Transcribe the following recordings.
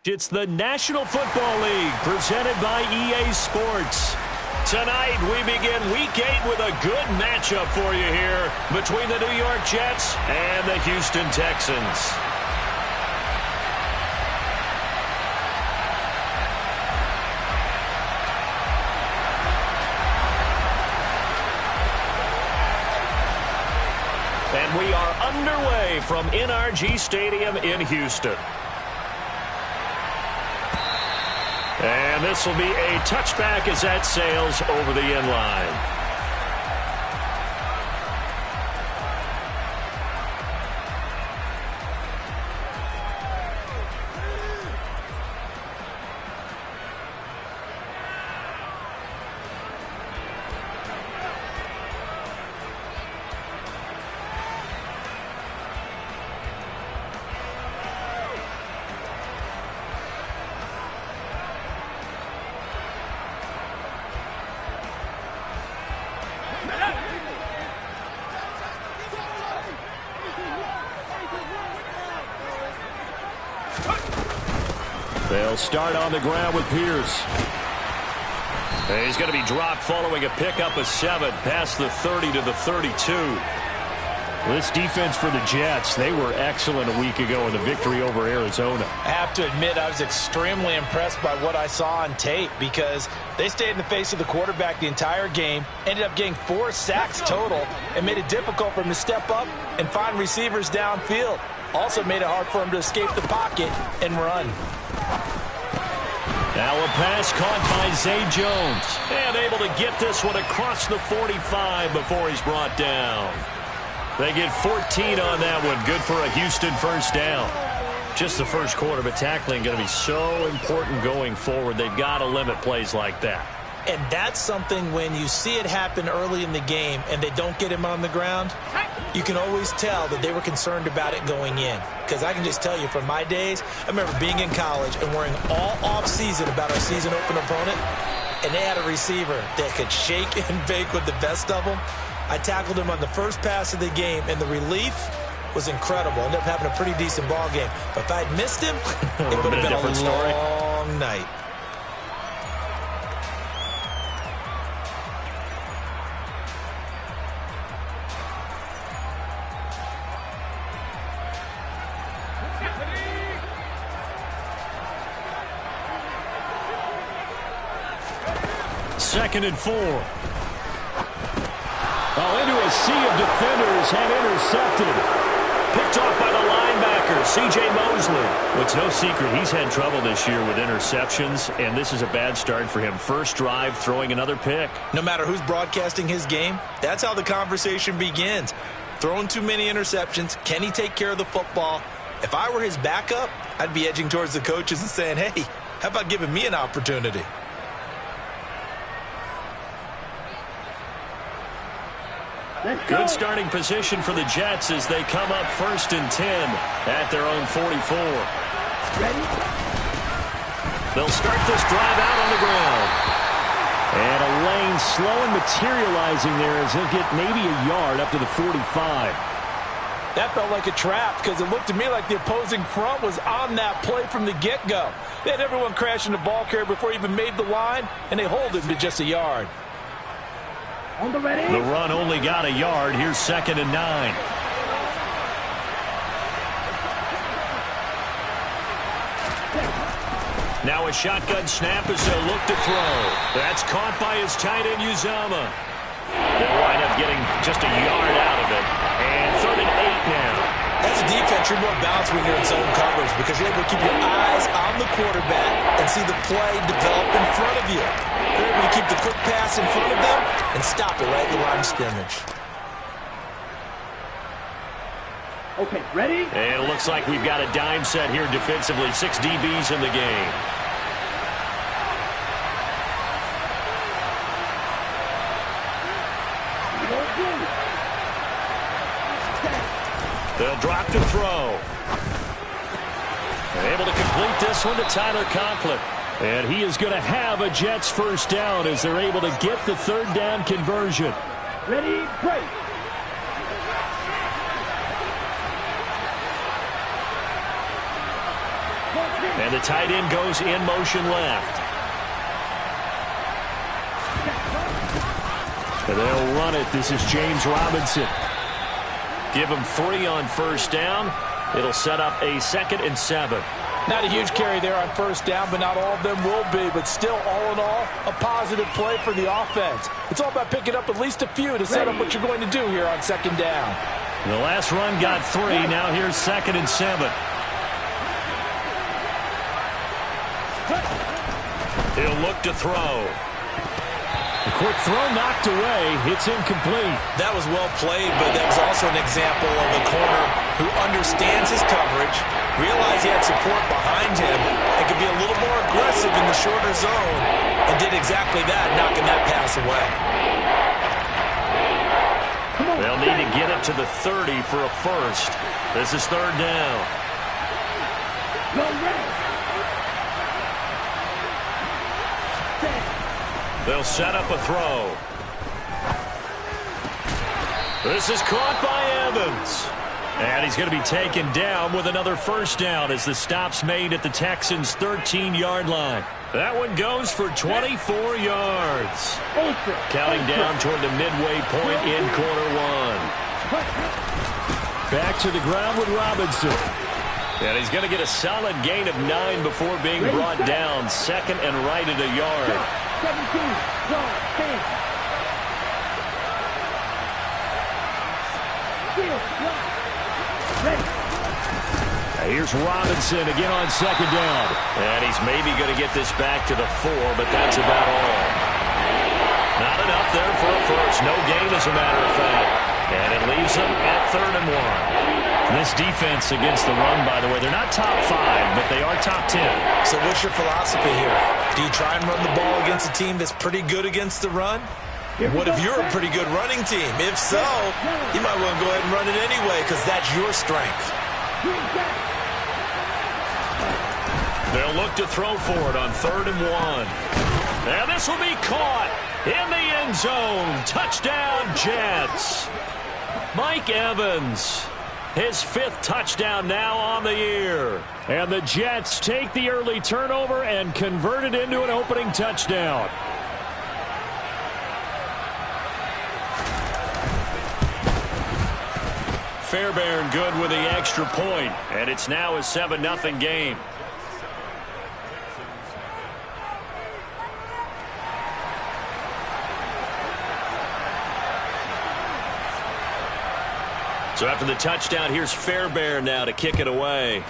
It's the National Football League presented by EA Sports. Tonight we begin Week 8 with a good matchup for you here between the New York Jets and the Houston Texans. And we are underway from NRG Stadium in Houston. And this will be a touchback as that sails over the end line. They'll start on the ground with Pierce. He's going to be dropped following a pickup of 7 past the 30 to the 32. This defense for the Jets, they were excellent a week ago in the victory over Arizona. I have to admit, I was extremely impressed by what I saw on tape because they stayed in the face of the quarterback the entire game, ended up getting 4 sacks total, and made it difficult for him to step up and find receivers downfield. Also made it hard for him to escape the pocket and run. Now a pass caught by Zay Jones. And able to get this one across the 45 before he's brought down. They get 14 on that one. Good for a Houston first down. Just the first quarter, but tackling going to be so important going forward. They've got to limit plays like that. And that's something when you see it happen early in the game and they don't get him on the ground, you can always tell that they were concerned about it going in. Because I can just tell you from my days, I remember being in college and worrying all off-season about our season open opponent, and they had a receiver that could shake and bake with the best of them. I tackled him on the first pass of the game, and the relief was incredible. Ended up having a pretty decent ball game. But if I'd missed him, it would have been a long night. Second and 4. Oh, into a sea of defenders and intercepted. Picked off by the linebacker, C.J. Mosley. It's no secret he's had trouble this year with interceptions, and this is a bad start for him. First drive, throwing another pick. No matter who's broadcasting his game, that's how the conversation begins. Throwing too many interceptions. Can he take care of the football? If I were his backup, I'd be edging towards the coaches and saying, hey, how about giving me an opportunity? Good starting position for the Jets as they come up 1st and 10 at their own 44. Ready? They'll start this drive out on the ground. And a lane slow and materializing there as he'll get maybe a yard up to the 45. That felt like a trap because it looked to me like the opposing front was on that play from the get-go. They had everyone crashing the ball carrier before he even made the line, and they hold him to just a yard. On the ready. The run only got a yard. Here's 2nd and 9. Now a shotgun snap as they'll look to throw. That's caught by his tight end, Uzomah. They'll wind up getting just a yard out of it. And 3rd and 8 now. As a defense, you're more balanced when you're in zone coverage because you're able to keep your eyes on the quarterback and see the play develop in front of you. You're able to keep the quick pass in front of them and stop it right at the line of scrimmage. Okay, ready? And it looks like we've got a dime set here defensively. 6 DBs in the game. They'll drop to throw. They're able to complete this one to Tyler Conklin. And he is going to have a Jets first down as they're able to get the 3rd down conversion. Ready, break. And the tight end goes in motion left. And they'll run it. This is James Robinson. Give him 3 on first down. It'll set up a 2nd and 7. Not a huge carry there on first down, but not all of them will be. But still, all in all, a positive play for the offense. It's all about picking up at least a few to set up what you're going to do here on 2nd down. The last run got 3. Now here's 2nd and 7. He'll look to throw. A quick throw knocked away. It's incomplete. That was well played, but that was also an example of a corner who understands his coverage, realized he had support behind him, and could be a little more aggressive in the shorter zone, and did exactly that, knocking that pass away. They'll need to get it to the 30 for a first. This is 3rd down. They'll set up a throw. This is caught by Evans. And he's going to be taken down with another first down as the stop's made at the Texans' 13-yard line. That one goes for 24 yards. Counting down toward the midway point in quarter 1. Back to the ground with Robinson. And he's going to get a solid gain of 9 before being brought down. 2nd and right at a yard. 17, run, stand. Here's Robinson again on 2nd down. And he's maybe going to get this back to the 4, but that's about all. Not enough there for a first. No gain, as a matter of fact. And it leaves them at 3rd and 1. This defense against the run, by the way, they're not top 5, but they are top 10. So what's your philosophy here? Do you try and run the ball against a team that's pretty good against the run? What if you're a pretty good running team? If so, you might want to go ahead and run it anyway because that's your strength. They'll look to throw for it on 3rd and 1. And this will be caught in the end zone. Touchdown, Jets. Mike Evans. His 5th touchdown now on the year. And the Jets take the early turnover and convert it into an opening touchdown. Fairbairn good with the extra point, and it's now a 7-0 game. So after the touchdown, here's Fairbairn now to kick it away.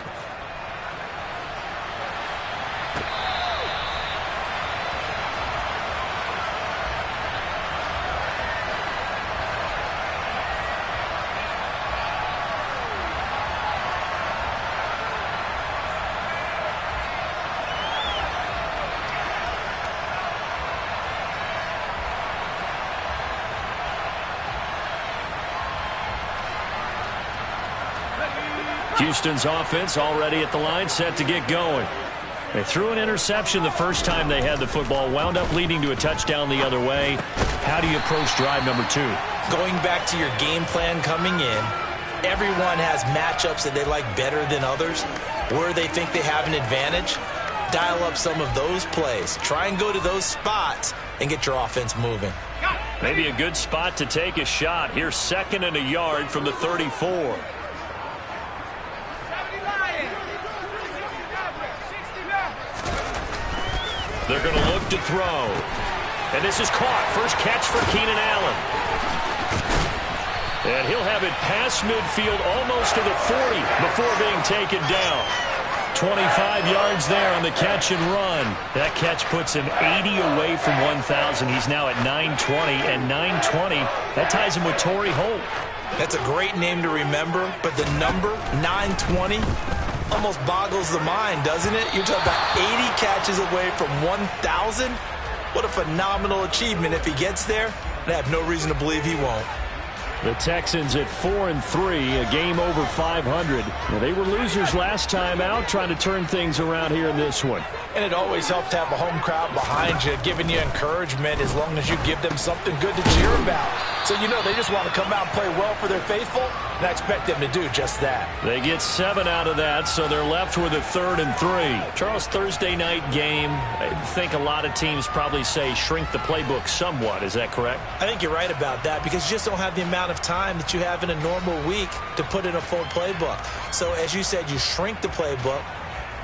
Houston's offense already at the line, set to get going. They threw an interception the first time they had the football, wound up leading to a touchdown the other way. How do you approach drive number 2? Going back to your game plan coming in, everyone has matchups that they like better than others. Where they think they have an advantage, dial up some of those plays. Try and go to those spots and get your offense moving. Maybe a good spot to take a shot. Here's 2nd and a yard from the 34. They're going to look to throw. And this is caught. First catch for Keenan Allen. And he'll have it past midfield almost to the 40 before being taken down. 25 yards there on the catch and run. That catch puts him 80 away from 1,000. He's now at 920, and 920, that ties him with Torrey Holt. That's a great name to remember, but the number, 920, almost boggles the mind, doesn't it? You're talking about 80 catches away from 1,000. What a phenomenal achievement if he gets there, and I have no reason to believe he won't. The Texans at 4-3, a game over 500. Well, they were losers last time out, trying to turn things around here in this one. And it always helps to have a home crowd behind you, giving you encouragement as long as you give them something good to cheer about. So, you know, they just want to come out and play well for their faithful, and I expect them to do just that. They get 7 out of that, so they're left with a 3rd and 3. Charles, Thursday night game, I think a lot of teams probably say shrink the playbook somewhat. Is that correct? I think you're right about that because you just don't have the amount of time that you have in a normal week to put in a full playbook. So, as you said, you shrink the playbook.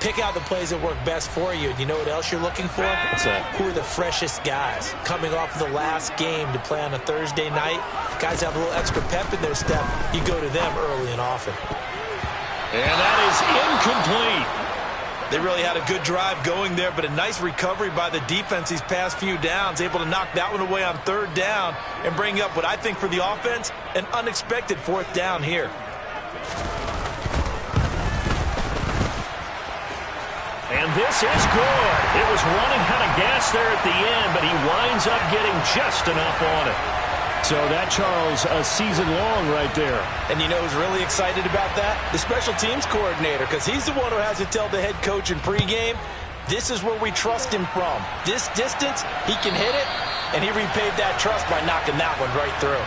Pick out the plays that work best for you. And you know what else you're looking for? What's that? Who are the freshest guys coming off of the last game to play on a Thursday night? Guys have a little extra pep in their step. You go to them early and often. And that is incomplete. They really had a good drive going there, but a nice recovery by the defense these past few downs, able to knock that one away on 3rd down and bring up what I think for the offense, an unexpected 4th down here. And this is good. It was running out of gas there at the end, but he winds up getting just enough on it. So that, Charles, a season long right there. And you know who's really excited about that? The special teams coordinator, because he's the one who has to tell the head coach in pregame, this is where we trust him from. This distance, he can hit it, and he repaid that trust by knocking that one right through.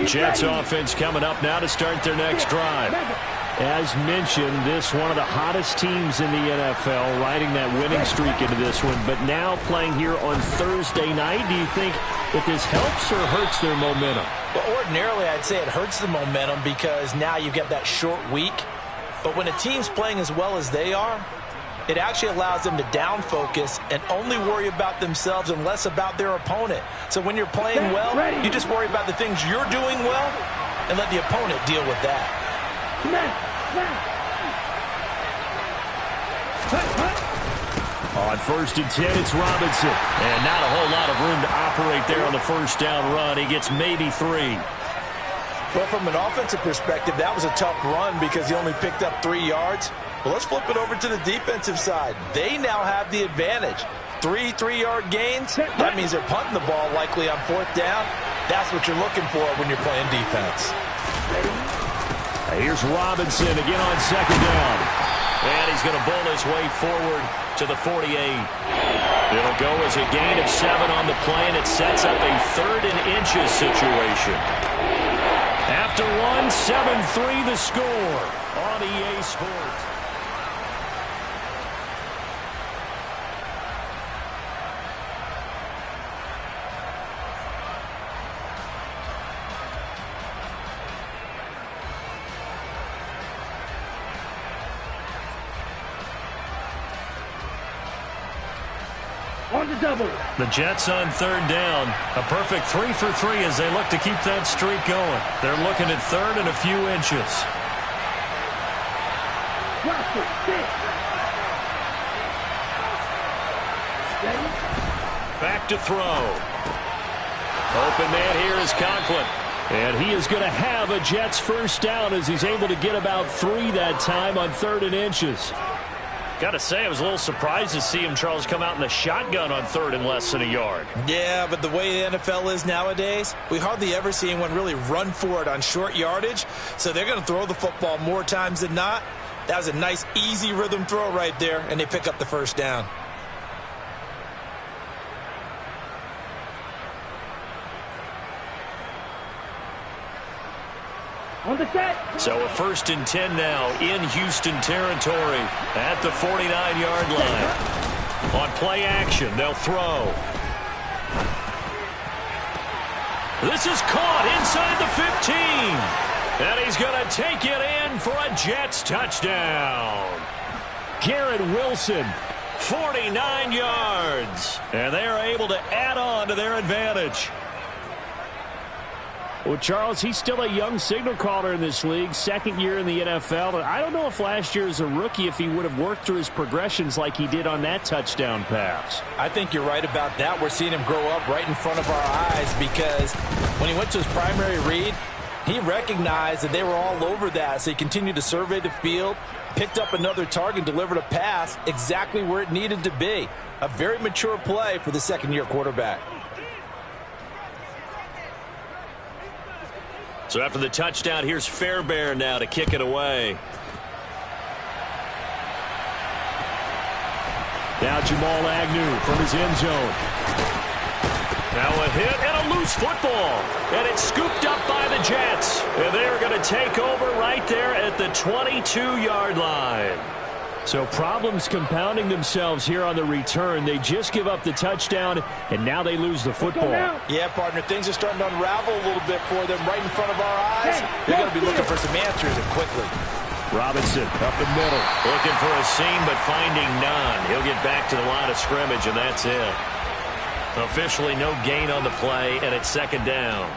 Jets offense coming up now to start their next drive. As mentioned, this one of the hottest teams in the NFL, riding that winning streak into this one, but now playing here on Thursday night. Do you think that this helps or hurts their momentum? Well, ordinarily, I'd say it hurts the momentum because now you get that short week. But when a team's playing as well as they are, it actually allows them to down focus and only worry about themselves and less about their opponent. So when you're playing well, you just worry about the things you're doing well and let the opponent deal with that. On 1st and 10, it's Robinson. And not a whole lot of room to operate there on the 1st down run. He gets maybe 3. Well, from an offensive perspective, that was a tough run because he only picked up 3 yards. Well, let's flip it over to the defensive side. They now have the advantage. 3 3-yard gains. That means they're punting the ball likely on 4th down. That's what you're looking for when you're playing defense. Here's Robinson again on 2nd down. And he's going to bull his way forward to the 48. It'll go as a gain of 7 on the play, and it sets up a 3rd and inches situation. After 1, 7-3 the score on EA Sports. On the double. The Jets on 3rd down. A perfect 3 for 3 as they look to keep that streak going. They're looking at 3rd and a few inches. Back to throw. Open man here is Conklin. And he is going to have a Jets 1st down as he's able to get about 3 that time on 3rd and inches. Got to say, I was a little surprised to see him, Charles, come out in the shotgun on 3rd and less than a yard. Yeah, but the way the NFL is nowadays, we hardly ever see anyone really run for it on short yardage. So they're going to throw the football more times than not. That was a nice, easy rhythm throw right there, and they pick up the 1st down. On the set. So a 1st and 10 now in Houston territory at the 49-yard line. On play action, they'll throw. This is caught inside the 15. And he's going to take it in for a Jets touchdown. Garrett Wilson, 49 yards. And they're able to add on to their advantage. Well, Charles, he's still a young signal caller in this league, 2nd year in the NFL. And I don't know if last year as a rookie, if he would have worked through his progressions like he did on that touchdown pass. I think you're right about that. We're seeing him grow up right in front of our eyes because when he went to his primary read, he recognized that they were all over that. So he continued to survey the field, picked up another target, delivered a pass exactly where it needed to be. A very mature play for the 2nd-year quarterback. So after the touchdown, here's Fairbairn now to kick it away. Now Jamal Agnew from his end zone. Now a hit and a loose football. And it's scooped up by the Jets. And they're going to take over right there at the 22-yard line. So problems compounding themselves here on the return. They just give up the touchdown, and now they lose the football. Yeah, partner, things are starting to unravel a little bit for them right in front of our eyes. They're going to be looking for some answers, and quickly. Robinson up the middle. Looking for a seam, but finding none. He'll get back to the line of scrimmage, and that's it. Officially no gain on the play, and it's second down.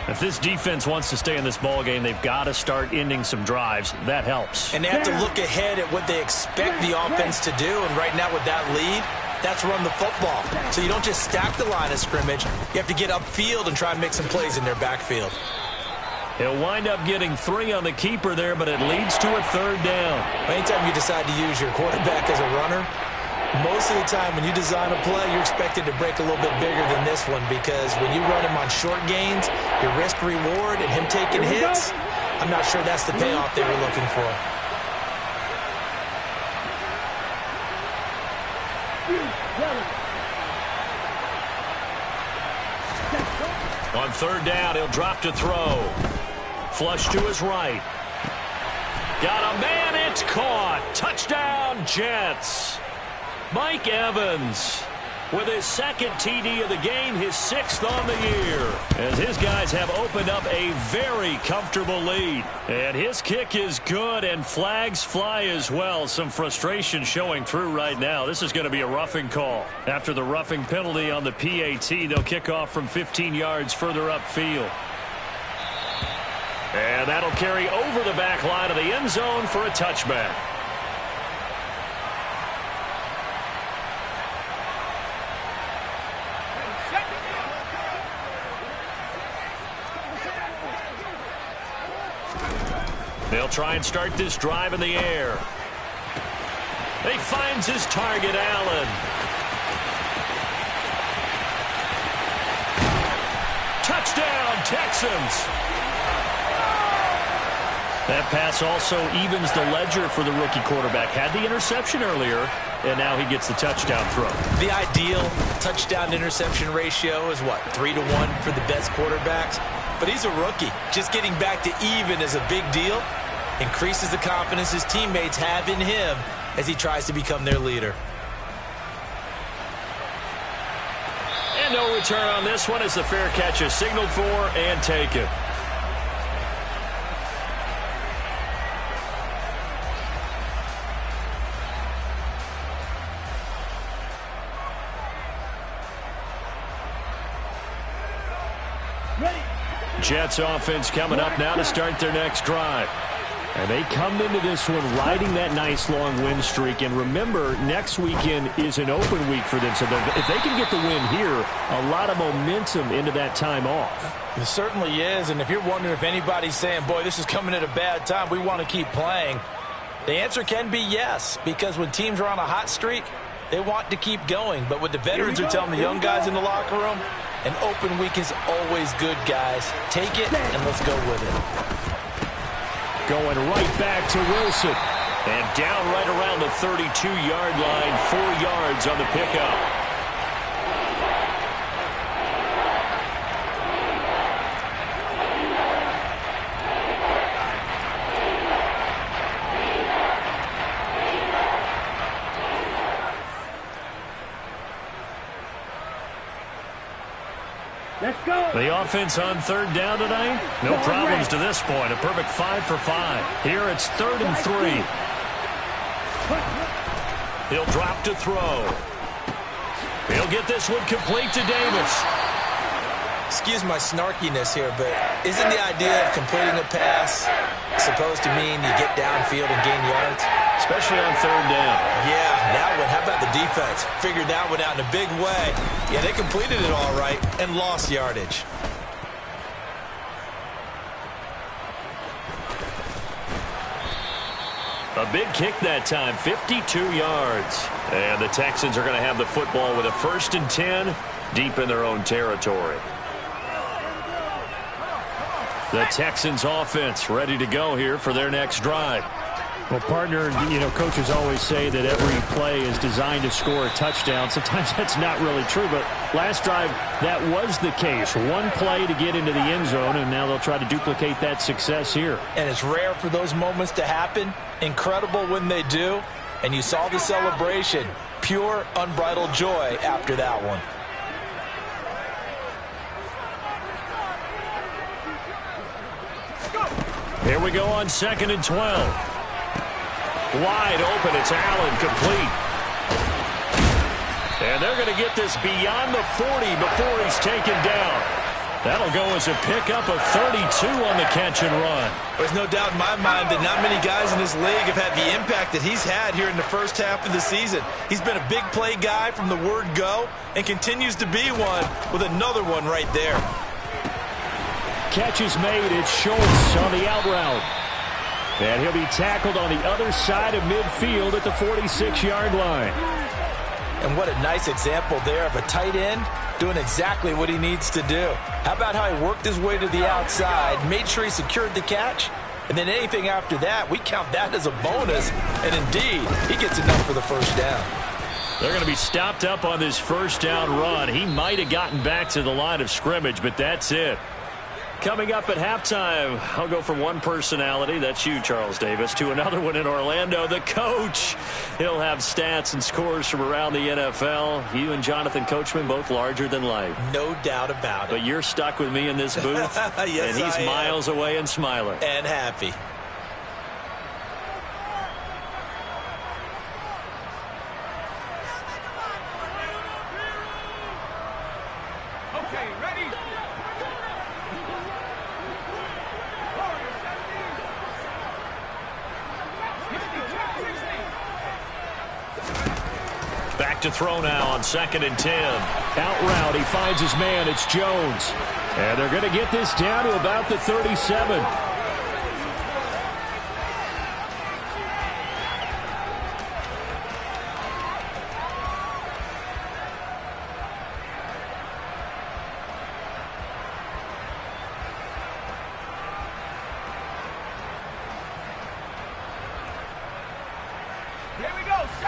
If this defense wants to stay in this ballgame, they've got to start ending some drives. That helps. And they have to look ahead at what they expect the offense to do. And right now with that lead, that's run the football. So you don't just stack the line of scrimmage. You have to get upfield and try and make some plays in their backfield. He'll wind up getting 3 on the keeper there, but it leads to a third down. Anytime you decide to use your quarterback as a runner, most of the time when you design a play, you're expected to break a little bit bigger than this one, because when you run him on short gains, your risk-reward and him taking hits, I'm not sure that's the payoff they were looking for. On third down, he'll drop to throw. Flush to his right. Got a man, it's caught. Touchdown, Jets. Mike Evans with his second TD of the game, his 6th on the year, as his guys have opened up a very comfortable lead. And his kick is good, and flags fly as well. Some frustration showing through right now. This is going to be a roughing call. After the roughing penalty on the PAT, they'll kick off from 15 yards further upfield. And that'll carry over the back line of the end zone for a touchback. They'll try and start this drive in the air. He finds his target, Allen. Touchdown, Texans. That pass also evens the ledger for the rookie quarterback. Had the interception earlier, and now he gets the touchdown throw. The ideal touchdown-interception ratio is, what, 3 to 1 for the best quarterbacks? But he's a rookie. Just getting back to even is a big deal. Increases the confidence his teammates have in him as he tries to become their leader. And no return on this one as the fair catch is signaled for and taken. Jets offense coming up now to start their next drive. And they come into this one riding that nice long win streak. And remember, next weekend is an open week for them. So if they can get the win here, a lot of momentum into that time off. It certainly is. And if you're wondering if anybody's saying, boy, this is coming at a bad time, we want to keep playing, the answer can be yes. Because when teams are on a hot streak, they want to keep going. But what the veterans are telling the young guys in the locker room, an open week is always good, guys. Take it, and let's go with it. Going right back to Wilson. And down right around the 32-yard line, 4 yards on the pickup. Let's go. The offense on third down tonight, no problems to this point. A perfect 5 for 5. Here it's 3rd and 3. He'll drop to throw. He'll get this one complete to Davis. Excuse my snarkiness here, but isn't the idea of completing a pass supposed to mean you get downfield and gain yards? Especially on third down. Yeah, that one. How about the defense? Figured that one out in a big way. Yeah, they completed it all right and lost yardage. A big kick that time, 52 yards. And the Texans are going to have the football with a 1st and 10 deep in their own territory. The Texans offense ready to go here for their next drive. Well, partner, coaches always say that every play is designed to score a touchdown. Sometimes that's not really true, but last drive, that was the case. One play to get into the end zone, and now they'll try to duplicate that success here. And it's rare for those moments to happen. Incredible when they do. And you saw the celebration. Pure, unbridled joy after that one. Here we go on 2nd and 12. Wide open, it's Allen, complete. And they're going to get this beyond the 40 before he's taken down. That'll go as a pickup of 32 on the catch and run. There's no doubt in my mind that not many guys in this league have had the impact that he's had here in the first half of the season. He's been a big play guy from the word go and continues to be one with another one right there. Catch is made. It's Schultz on the out route. And he'll be tackled on the other side of midfield at the 46-yard line. And what a nice example there of a tight end doing exactly what he needs to do. How about how he worked his way to the outside, made sure he secured the catch, and then anything after that, we count that as a bonus. And indeed, he gets enough for the first down. They're going to be stopped up on this first down run. He might have gotten back to the line of scrimmage, but that's it. Coming up at halftime, I'll go from one personality, that's you, Charles Davis, to another one in Orlando, the coach. He'll have stats and scores from around the NFL. You and Jonathan Coachman, both larger than life. No doubt about it. But you're stuck with me in this booth, yes, and he's miles away and smiling. And happy. Back to throw now on 2nd and 10. Out route, he finds his man. It's Jones. And they're going to get this down to about the 37.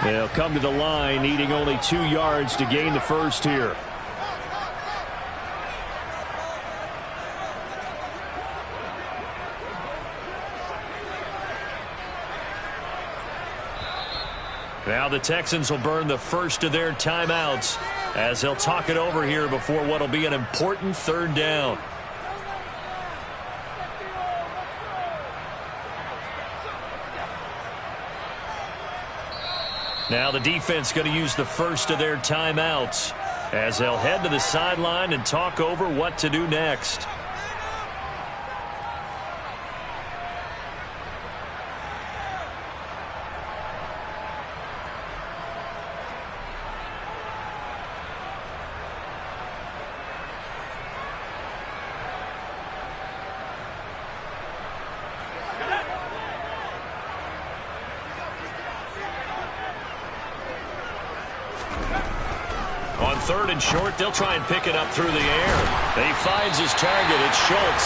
They'll come to the line, needing only 2 yards to gain the first here. Now the Texans will burn the first of their timeouts as they'll talk it over here before what will be an important 3rd down. Now the defense going to use the first of their timeouts as they'll head to the sideline and talk over what to do next. On 3rd and short, they'll try and pick it up through the air. He finds his target. It's Schultz.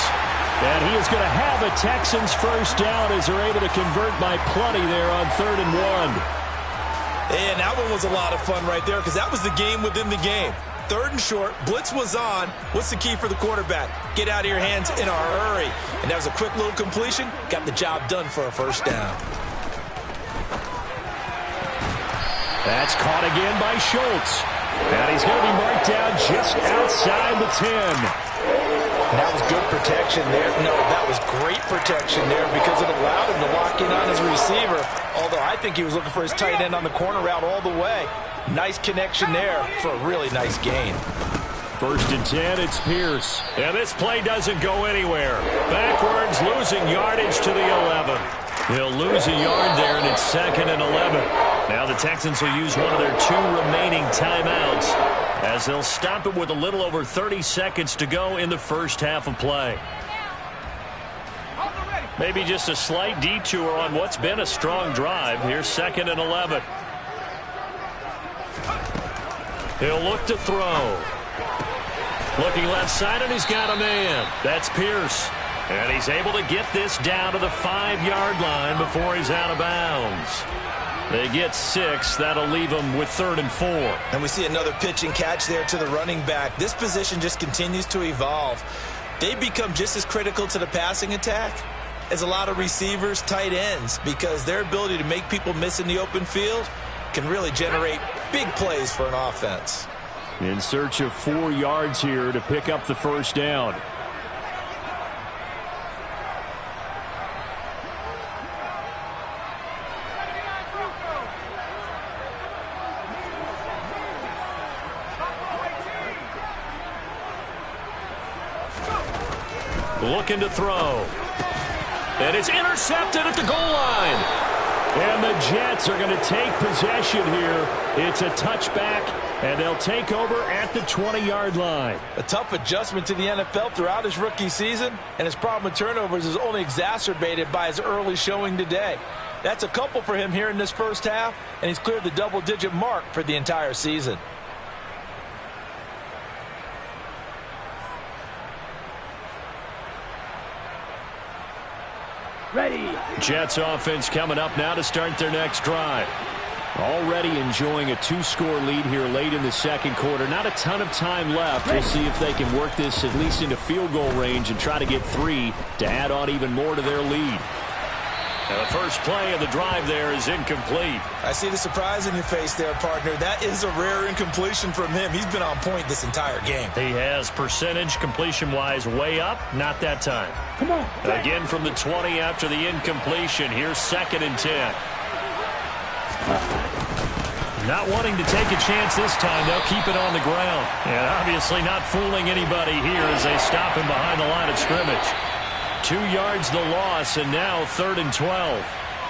And he is going to have a Texans first down as they're able to convert by plenty there on 3rd and 1. And that one was a lot of fun right there because that was the game within the game. 3rd and short, blitz was on. What's the key for the quarterback? Get out of your hands in a hurry. And that was a quick little completion. Got the job done for a first down. That's caught again by Schultz. And he's going to be marked down just outside the 10. And that was good protection there. No, that was great protection there because it allowed him to lock in on his receiver. Although I think he was looking for his tight end on the corner route all the way. Nice connection there for a really nice gain. 1st and 10, it's Pierce. And this play doesn't go anywhere. Backwards, losing yardage to the 11. He'll lose a yard there, and it's 2nd and 11. Now the Texans will use one of their 2 remaining timeouts as they'll stop it with a little over 30 seconds to go in the first half of play. Maybe just a slight detour on what's been a strong drive. Here's 2nd and 11. He'll look to throw. Looking left side, and he's got a man. That's Pierce. And he's able to get this down to the 5-yard line before he's out of bounds. They get 6. That'll leave them with 3rd and 4. And we see another pitch and catch there to the running back. This position just continues to evolve. They become just as critical to the passing attack as a lot of receivers, tight ends, because their ability to make people miss in the open field can really generate big plays for an offense. In search of 4 yards here to pick up the first down. Looking to throw. And it's intercepted at the goal line. And the Jets are going to take possession here. It's a touchback, and they'll take over at the 20-yard line. A tough adjustment to the NFL throughout his rookie season, and his problem with turnovers is only exacerbated by his early showing today. That's a couple for him here in this first half, and he's cleared the double-digit mark for the entire season. Ready. Jets offense coming up now to start their next drive. Already enjoying a 2-score lead here late in the second quarter. Not a ton of time left. We'll see if they can work this at least into field goal range and try to get 3 to add on even more to their lead. And the first play of the drive there is incomplete. I see the surprise in your face there, partner. That is a rare incompletion from him. He's been on point this entire game. He has percentage completion-wise way up. Not that time. Come on. Again from the 20 after the incompletion. Here's 2nd and 10. Not wanting to take a chance this time. They'll keep it on the ground. And obviously not fooling anybody here as they stop him behind the line of scrimmage. 2 yards the loss, and now 3rd and 12.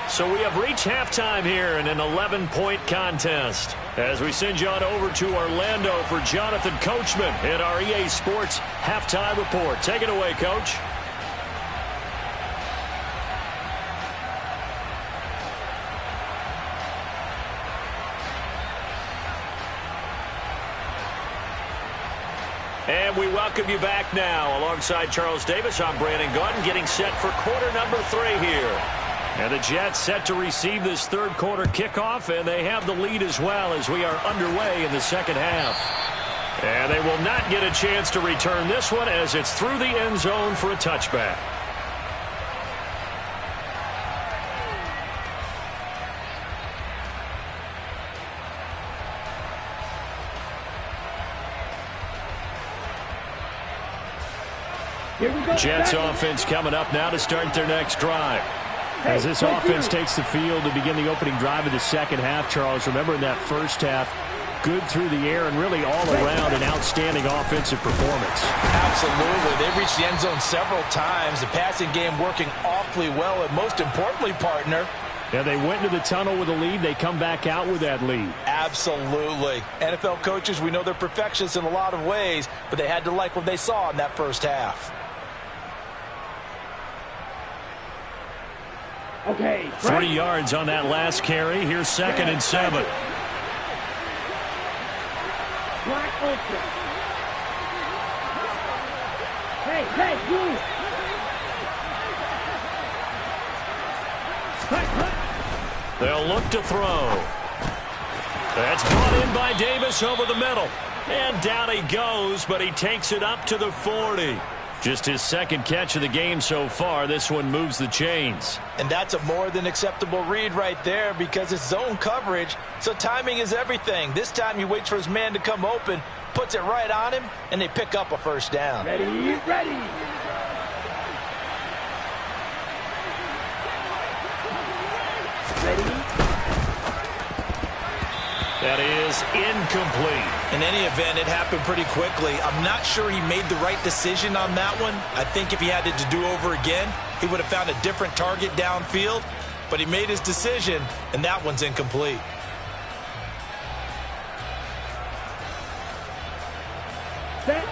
So we have reached halftime here in an 11-point contest. As we send you on over to Orlando for Jonathan Coachman at our EA Sports Halftime Report. Take it away, Coach. And we welcome you back now. Alongside Charles Davis, I'm Brandon Gaudin, getting set for quarter number 3 here. And the Jets set to receive this third quarter kickoff, and they have the lead as well as we are underway in the second half. And they will not get a chance to return this one as it's through the end zone for a touchback. Jets offense coming up now to start their next drive. As this offense takes the field to begin the opening drive of the second half, Charles, remember in that first half, good through the air and really all around an outstanding offensive performance. Absolutely. They've reached the end zone several times. The passing game working awfully well, and most importantly, partner, yeah, they went into the tunnel with a lead. They come back out with that lead. Absolutely. NFL coaches, we know they're perfectionists in a lot of ways, but they had to like what they saw in that first half. Okay. 3 yards on that last carry. Here's 2nd and 7. Black Ultra. Hey, you. They'll look to throw. That's brought in by Davis over the middle. And down he goes, but he takes it up to the 40. Just his second catch of the game so far. This one moves the chains. And that's a more than acceptable read right there because it's zone coverage, so timing is everything. This time he waits for his man to come open, puts it right on him, and they pick up a first down. Ready. That is incomplete. In any event, it happened pretty quickly. I'm not sure he made the right decision on that one. I think if he had it to do over again, he would have found a different target downfield. But he made his decision, and that one's incomplete.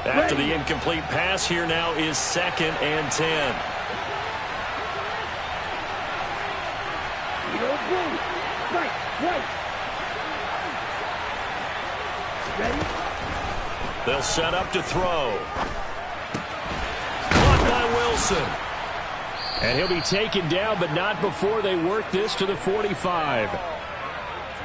After the incomplete pass, here now is 2nd and 10. Right. Ready? They'll set up to throw. Caught by Wilson. And he'll be taken down, but not before they work this to the 45.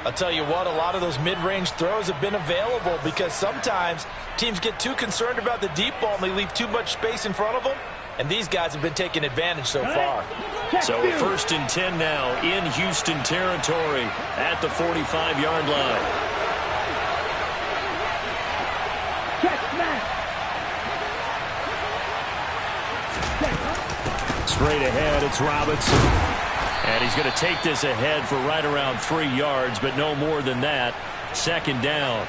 I'll tell you what, a lot of those mid-range throws have been available because sometimes teams get too concerned about the deep ball and they leave too much space in front of them. And these guys have been taking advantage so far. So 1st and 10 now in Houston territory at the 45-yard line. Straight ahead, it's Robinson. And he's going to take this ahead for right around 3 yards, but no more than that. 2nd down.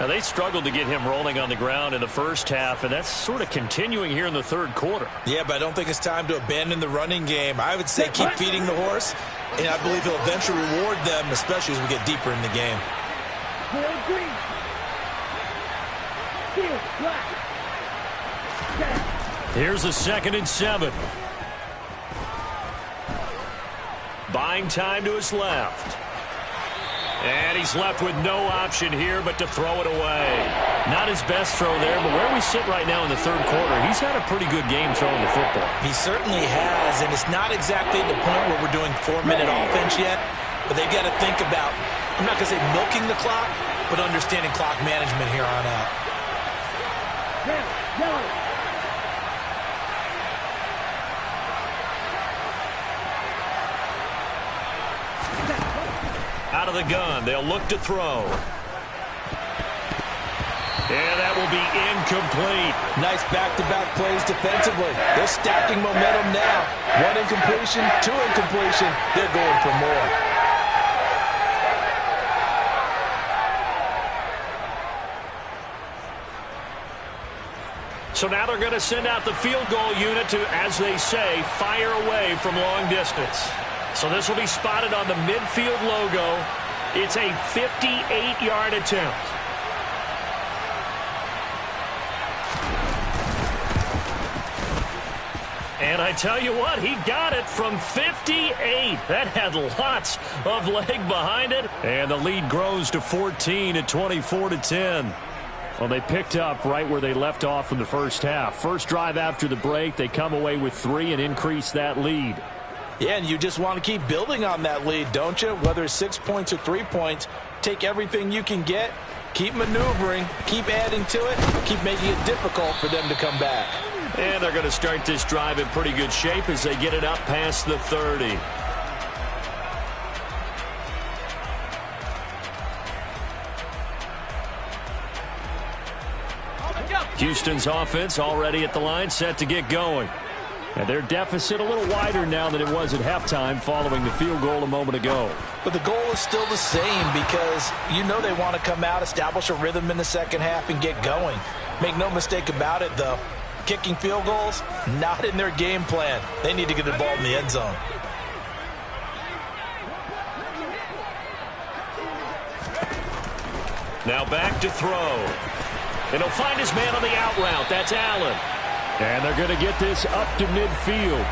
Now, they struggled to get him rolling on the ground in the first half, and that's sort of continuing here in the 3rd quarter. Yeah, but I don't think it's time to abandon the running game. I would say keep feeding the horse, and I believe he'll eventually reward them, especially as we get deeper in the game. Here's a 2nd and 7. Buying time to his left. And he's left with no option here but to throw it away. Not his best throw there, but where we sit right now in the 3rd quarter, he's had a pretty good game throwing the football. He certainly has, and it's not exactly the point where we're doing 4-minute offense yet, but they've got to think about, I'm not going to say milking the clock, but understanding clock management here on out. Out of the gun, they'll look to throw. And that will be incomplete. Nice back-to-back plays defensively. They're stacking momentum now. 1 incompletion, 2 incompletion. They're going for more. So now they're going to send out the field goal unit to, as they say, fire away from long distance. So this will be spotted on the midfield logo. It's a 58-yard attempt. And I tell you what, he got it from 58. That had lots of leg behind it. And the lead grows to 14 at 24-10. Well, they picked up right where they left off in the first half. First drive after the break, they come away with 3 and increase that lead. Yeah, and you just want to keep building on that lead, don't you? Whether it's 6 points or 3 points, take everything you can get, keep maneuvering, keep adding to it, keep making it difficult for them to come back. And they're going to start this drive in pretty good shape as they get it up past the 30. Houston's offense already at the line, set to get going. And their deficit a little wider now than it was at halftime following the field goal a moment ago. But the goal is still the same because you know they want to come out, establish a rhythm in the second half, and get going. Make no mistake about it, though. Kicking field goals, not in their game plan. They need to get the ball in the end zone. Now back to throw. And he'll find his man on the out route. That's Allen. And they're going to get this up to midfield.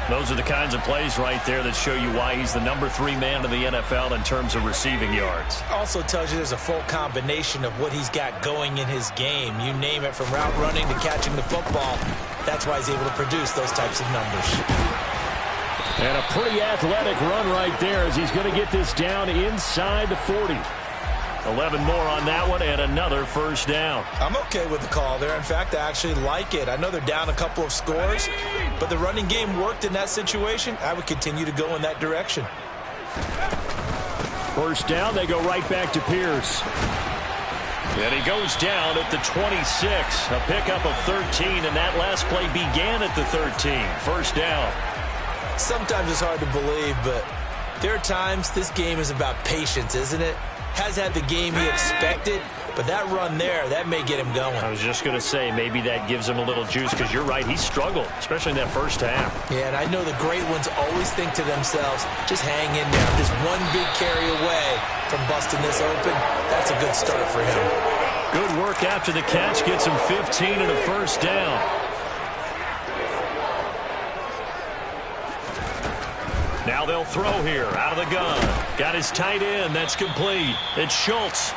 Those are the kinds of plays right there that show you why he's the number 3 man in the NFL in terms of receiving yards. Also tells you there's a full combination of what he's got going in his game. You name it, from route running to catching the football. That's why he's able to produce those types of numbers. And a pretty athletic run right there as he's going to get this down inside the 40. 11 more on that one and another first down. I'm okay with the call there. In fact, I actually like it. I know they're down a couple of scores, but the running game worked in that situation. I would continue to go in that direction. First down, they go right back to Pierce. And he goes down at the 26. A pickup of 13, and that last play began at the 13. First down. Sometimes it's hard to believe, but there are times this game is about patience, isn't it? Has had the game he expected, but that run there, that may get him going. I was just going to say, maybe that gives him a little juice, because you're right, he struggled, especially in that first half. Yeah, and I know the great ones always think to themselves, just hang in there. Just one big carry away from busting this open. That's a good start for him. Good work after the catch, gets him 15 and a first down. Now they'll throw here, out of the gun. Got his tight end, that's complete. It's Schultz.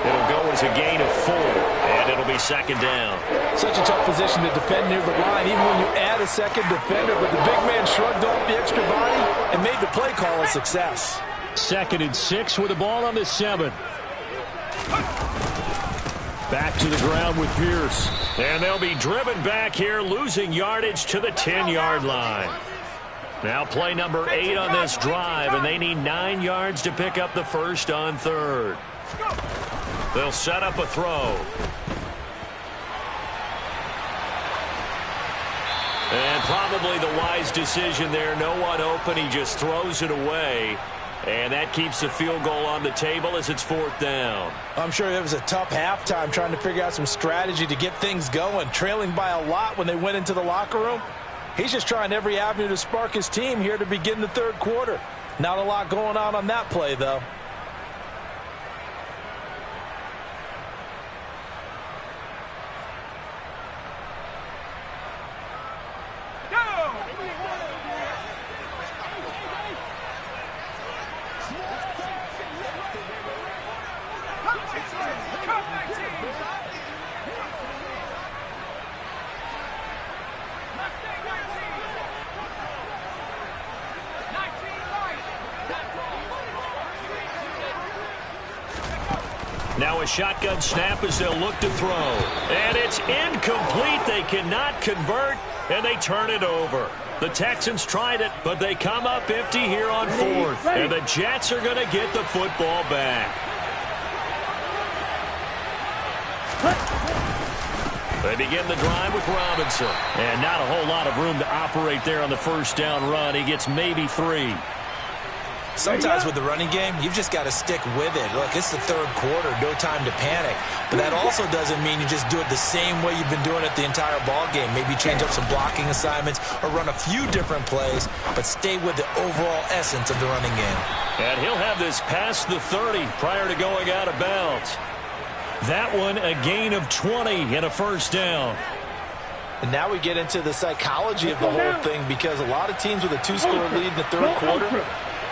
It'll go as a gain of 4, and It'll be second down. Such a tough position to defend near the line, even when you add a second defender. But the big man shrugged off the extra body and made the play call a success. 2nd and 6 with the ball on the 7. Back to the ground with Pierce. And they'll be driven back here, losing yardage to the 10-yard line. Now play number 8 on this drive, and they need 9 yards to pick up the first on 3rd. They'll set up a throw. And probably the wise decision there. No one open. He just throws it away. And that keeps the field goal on the table as it's 4th down. I'm sure it was a tough halftime trying to figure out some strategy to get things going. Trailing by a lot when they went into the locker room. He's just trying every avenue to spark his team here to begin the 3rd quarter. Not a lot going on that play, though. Now a shotgun snap as they'll look to throw. And it's incomplete. They cannot convert, and they turn it over. The Texans tried it, but they come up empty here on 4th. And the Jets are going to get the football back. They begin the drive with Robinson. And not a whole lot of room to operate there on the first down run. He gets maybe 3. Sometimes with the running game, you've just got to stick with it. Look, it's the 3rd quarter, no time to panic. But that also doesn't mean you just do it the same way you've been doing it the entire ball game. Maybe change up some blocking assignments or run a few different plays, but stay with the overall essence of the running game. And he'll have this past the 30 prior to going out of bounds. That one a gain of 20 and a first down. And now we get into the psychology of the whole thing, because a lot of teams with a 2-score lead in the 3rd quarter,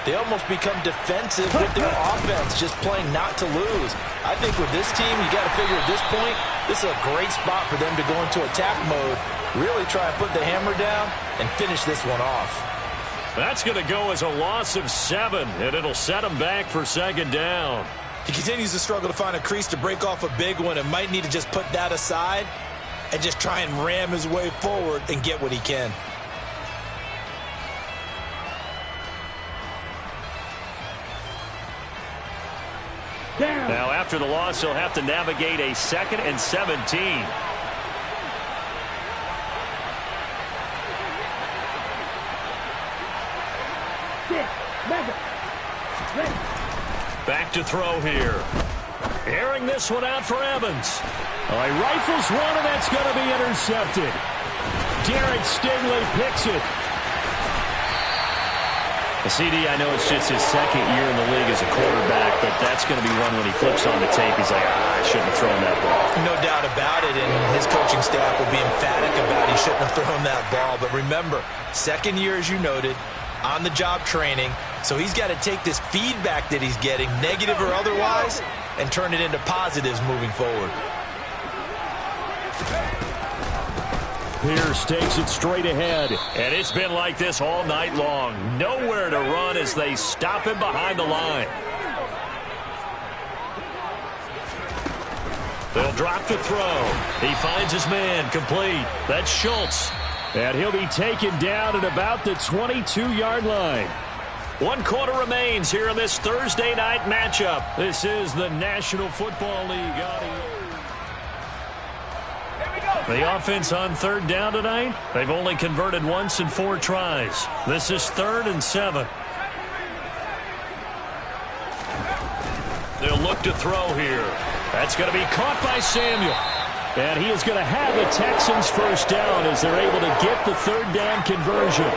they almost become defensive with their offense, just playing not to lose. I think with this team, you got to figure at this point, this is a great spot for them to go into attack mode, really try and put the hammer down and finish this one off. That's going to go as a loss of 7, and it'll set him back for second down. He continues to struggle to find a crease to break off a big one, and might need to just put that aside and just try and ram his way forward and get what he can. Now, after the loss, he'll have to navigate a 2nd and 17. Back to throw here. Airing this one out for Evans. He rifles one, and that's going to be intercepted. Derek Stingley picks it. CD, I know it's just his 2nd year in the league as a quarterback, but that's going to be one when he flips on the tape. He's like, I shouldn't have thrown that ball. No doubt about it, and his coaching staff will be emphatic about he shouldn't have thrown that ball. But remember, 2nd year, as you noted, on-the-job training, so he's got to take this feedback that he's getting, negative or otherwise, and turn it into positives moving forward. Pierce takes it straight ahead, and it's been like this all night long. Nowhere to run as they stop him behind the line. They'll drop to throw. He finds his man, complete. That's Schultz, and he'll be taken down at about the 22-yard line. 1 quarter remains here in this Thursday night matchup. This is the National Football League audio. The offense on 3rd down tonight, they've only converted once in 4 tries. This is 3rd and 7. They'll look to throw here. That's going to be caught by Samuel. And he is going to have the Texans first down as they're able to get the 3rd down conversion.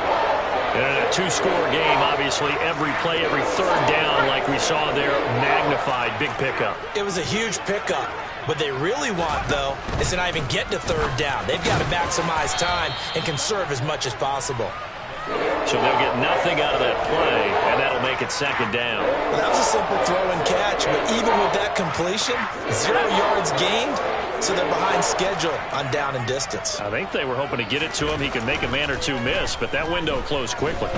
And a 2-score game, obviously, every play, every 3rd down, like we saw there, magnified, big pickup. It was a huge pickup. What they really want, though, is to not even get to 3rd down. They've got to maximize time and conserve as much as possible. So they'll get nothing out of that play, and that'll that'll make it second down. Well, that was a simple throw and catch, but even with that completion, 0 yards gained, so they're behind schedule on down and distance. I think they were hoping to get it to him. He could make a man or two miss, but that window closed quickly.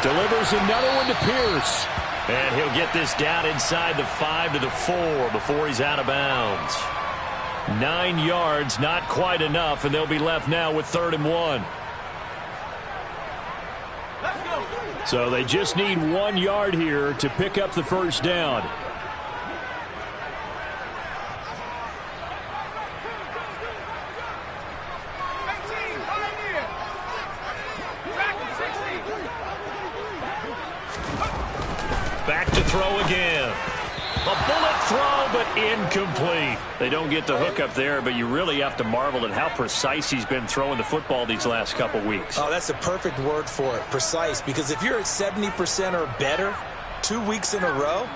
Delivers another one to Pierce. And he'll get this down inside the 5 to the 4 before he's out of bounds. 9 yards, not quite enough, and they'll be left now with 3rd and 1. So they just need 1 yard here to pick up the first down. Back to throw again. A bullet throw, but incomplete. They don't get the hook up there, but you really have to marvel at how precise he's been throwing the football these last couple weeks. Oh, that's the perfect word for it, precise, because if you're at 70% or better 2 weeks in a row,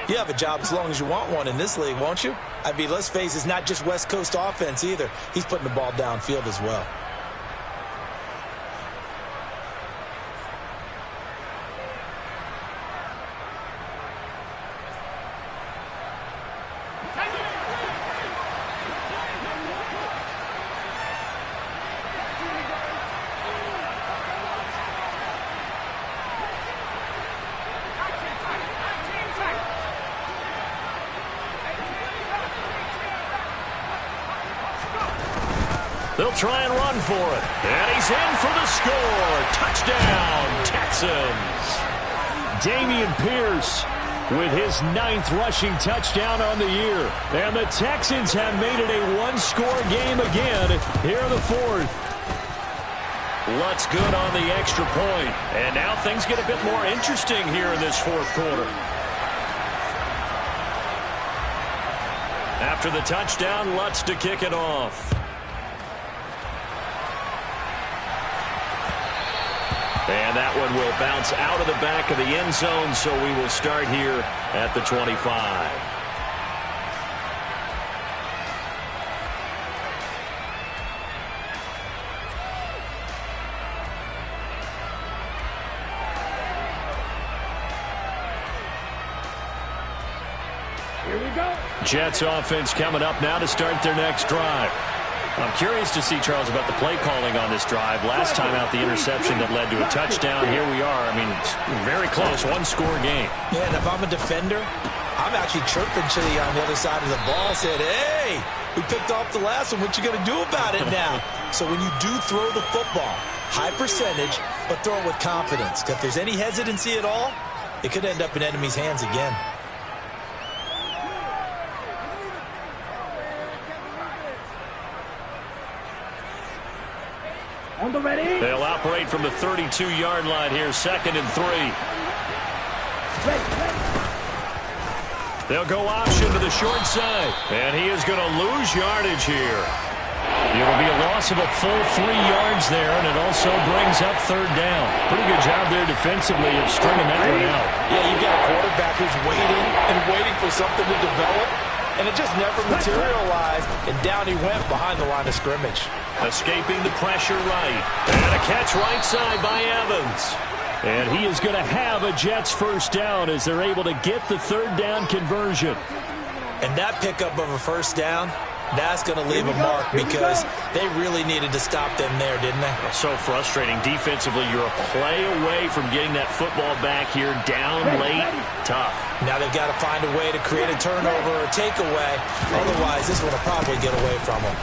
you have a job as long as you want one in this league, won't you? I mean, let's face it, it's not just West Coast offense either. He's putting the ball downfield as well. They'll try and run for it. And he's in for the score. Touchdown, Texans. Dameon Pierce with his 9th rushing touchdown on the year. And the Texans have made it a one-score game again here in the 4th. Lutz good on the extra point. And now things get a bit more interesting here in this 4th quarter. After the touchdown, Lutz to kick it off. And that one will bounce out of the back of the end zone, so we will start here at the 25. Here we go. Jets offense coming up now to start their next drive. I'm curious to see, Charles, about the play calling on this drive. Last time out, the interception that led to a touchdown. Here we are. I mean, it's very close, one-score game. Yeah, and if I'm a defender, I'm actually chirping Chili on the other side of the ball, said, hey, we picked off the last one. What you going to do about it now? So when you do throw the football, high percentage, but throw it with confidence. Because if there's any hesitancy at all, it could end up in enemy's hands again. On the ready. They'll operate from the 32-yard line here, 2nd and 3. Ready. They'll go option to the short side, and he is going to lose yardage here. It'll be a loss of a full 3 yards there, and it also brings up 3rd down. Pretty good job there defensively of stringing that one out. Yeah, you've got a quarterback who's waiting and waiting for something to develop, and it just never materialized, and down he went behind the line of scrimmage. Escaping the pressure right. And a catch right side by Evans. And he is going to have a Jets first down as they're able to get the 3rd down conversion. And that pickup of a first down, that's going to leave a mark because they really needed to stop them there, didn't they? So frustrating. Defensively, you're a play away from getting that football back here down late. Tough. Now they've got to find a way to create a turnover or takeaway. Otherwise, this one will probably get away from them.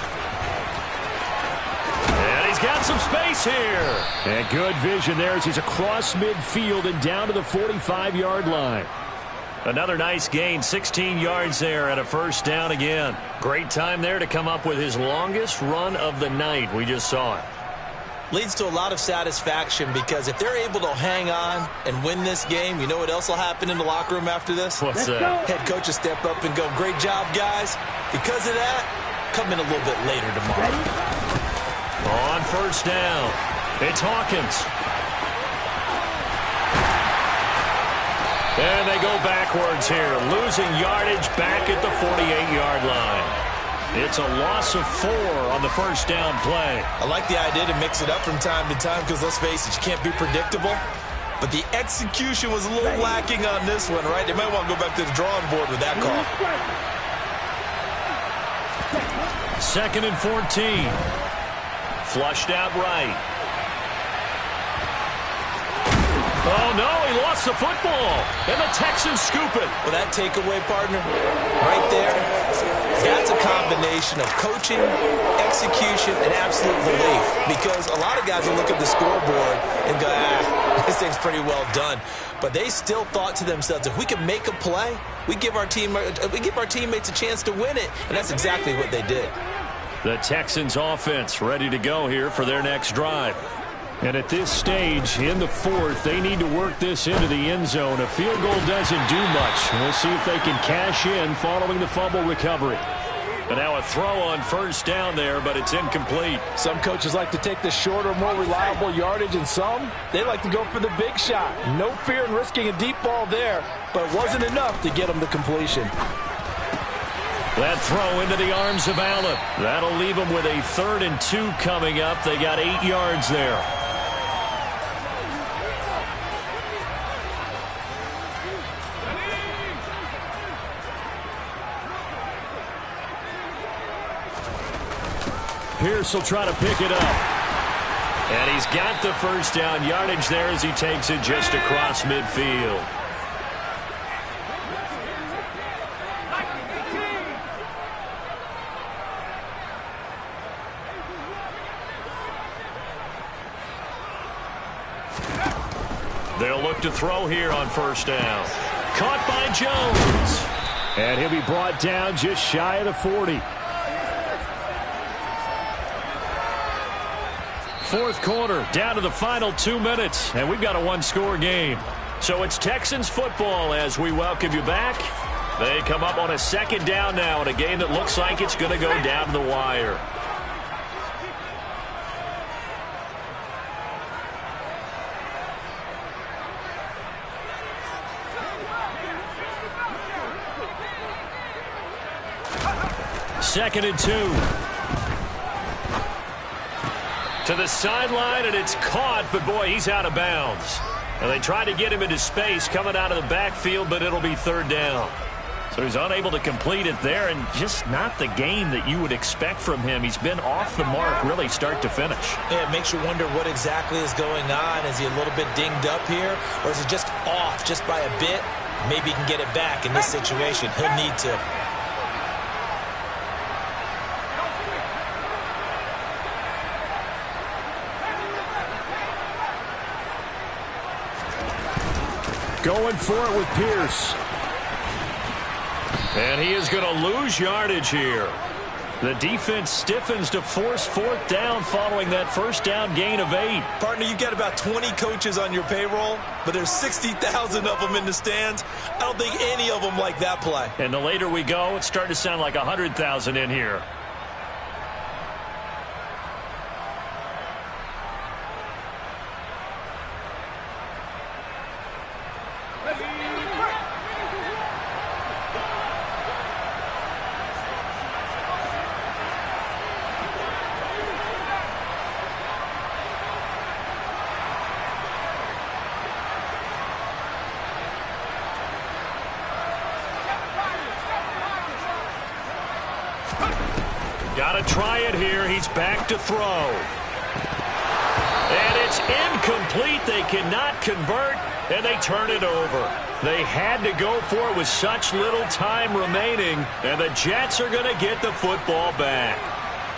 And he's got some space here. And good vision there as he's across midfield and down to the 45-yard line. Another nice gain, 16 yards there and a first down again. Great time there to come up with his longest run of the night. We just saw it. Leads to a lot of satisfaction because if they're able to hang on and win this game, you know what else will happen in the locker room after this? What's that? Head coach will step up and go, great job, guys. Because of that, come in a little bit later tomorrow. On first down, it's Hawkins. And they go backwards here, losing yardage back at the 48-yard line. It's a loss of 4 on the first down play. I like the idea to mix it up from time to time because, let's face it, you can't be predictable. But the execution was a little lacking on this one, right? They might want to go back to the drawing board with that call. 2nd and 14. Flushed out right. Oh, no, he lost the football. And the Texans scoop it. Well, that takeaway, partner, right there, that's a combination of coaching, execution, and absolute belief. Because a lot of guys will look at the scoreboard and go, this thing's pretty well done. But they still thought to themselves, if we can make a play, we give our teammates a chance to win it. And that's exactly what they did. The Texans offense ready to go here for their next drive. And at this stage, in the 4th, they need to work this into the end zone. A field goal doesn't do much. We'll see if they can cash in following the fumble recovery. But now a throw on first down there, but it's incomplete. Some coaches like to take the shorter, more reliable yardage, and some, they like to go for the big shot. No fear in risking a deep ball there, but it wasn't enough to get them to completion. That throw into the arms of Allen. That'll leave them with a 3rd and 2 coming up. They got 8 yards there. Pierce will try to pick it up. And he's got the first down yardage there as he takes it just across midfield. They'll look to throw here on first down. Caught by Jones. And he'll be brought down just shy of the 40. 4th quarter, down to the final 2 minutes, and we've got a 1-score game. So it's Texans football as we welcome you back. They come up on a 2nd down now in a game that looks like it's going to go down to the wire. Second and 2. To the sideline, and it's caught, but boy, he's out of bounds. And they tried to get him into space coming out of the backfield, but it'll be 3rd down. So he's unable to complete it there, and just not the game that you would expect from him. He's been off the mark really start to finish. Yeah, it makes you wonder what exactly is going on. Is he a little bit dinged up here, or is he just off just by a bit? Maybe he can get it back in this situation. He'll need to. Going for it with Pierce. And he is going to lose yardage here. The defense stiffens to force 4th down following that first down gain of 8. Partner, you've got about 20 coaches on your payroll, but there's 60,000 of them in the stands. I don't think any of them like that play. And the later we go, it's starting to sound like 100,000 in here. Got to try it here. He's back to throw. And it's incomplete. They cannot convert, and they turn it over. They had to go for it with such little time remaining, and the Jets are going to get the football back.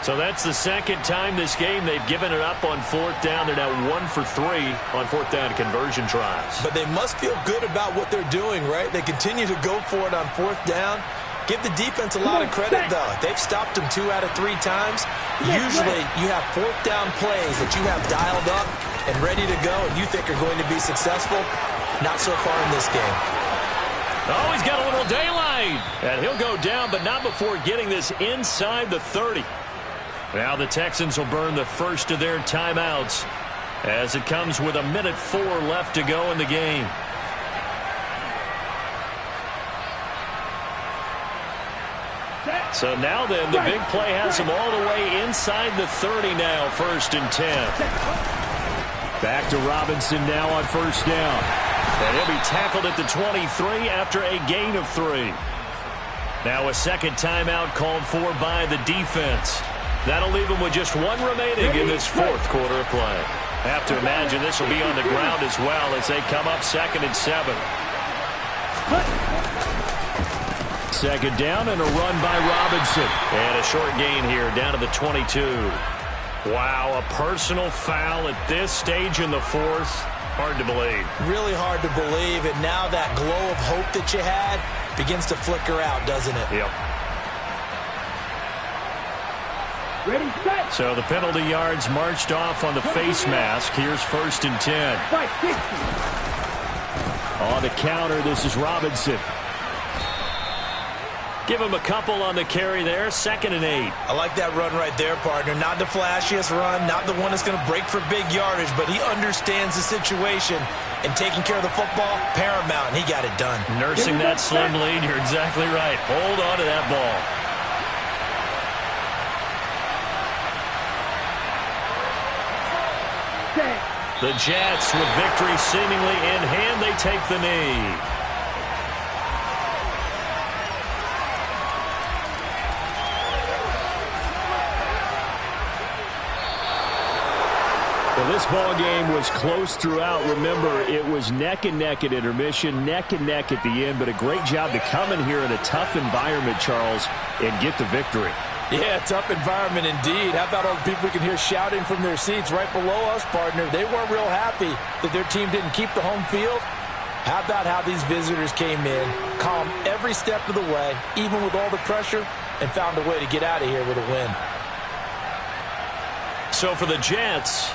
So that's the 2nd time this game they've given it up on 4th down. They're now 1 for 3 on 4th down conversion tries. But they must feel good about what they're doing, right? They continue to go for it on 4th down. Give the defense a lot of credit, though. They've stopped them 2 out of 3 times. Usually, you have 4th down plays that you have dialed up and ready to go, and you think are going to be successful. Not so far in this game. Oh, he's got a little daylight. And he'll go down, but not before getting this inside the 30. Now the Texans will burn the first of their timeouts as it comes with 1:04 left to go in the game. So now then, the big play has him all the way inside the 30 now, 1st and 10. Back to Robinson now on 1st down. And he'll be tackled at the 23 after a gain of 3. Now a second timeout called for by the defense. That'll leave him with just 1 remaining in this 4th quarter of play. Have to imagine this will be on the ground as well as they come up 2nd and 7. 2nd down and a run by Robinson. And a short gain here down to the 22. Wow, a personal foul at this stage in the 4th. Hard to believe. Really hard to believe, and now that glow of hope that you had begins to flicker out, doesn't it? Yep. Ready, set. So the penalty yards marched off on the face mask. Here's 1st and 10. Fight, 60. On the counter, this is Robinson. Give him a couple on the carry there. 2nd and 8. I like that run right there, partner. Not the flashiest run, not the one that's going to break for big yardage, but he understands the situation, and taking care of the football, paramount, and he got it done. Nursing that slim lead, you're exactly right. Hold on to that ball. The Jets, with victory seemingly in hand, they take the knee. Well, this ball game was close throughout. Remember, it was neck and neck at intermission, neck and neck at the end, but a great job to come in here in a tough environment, Charles, and get the victory. Yeah, tough environment indeed. How about all the people we can hear shouting from their seats right below us, partner? They weren't real happy that their team didn't keep the home field. How about how these visitors came in, calm every step of the way, even with all the pressure, and found a way to get out of here with a win. So for the Jets,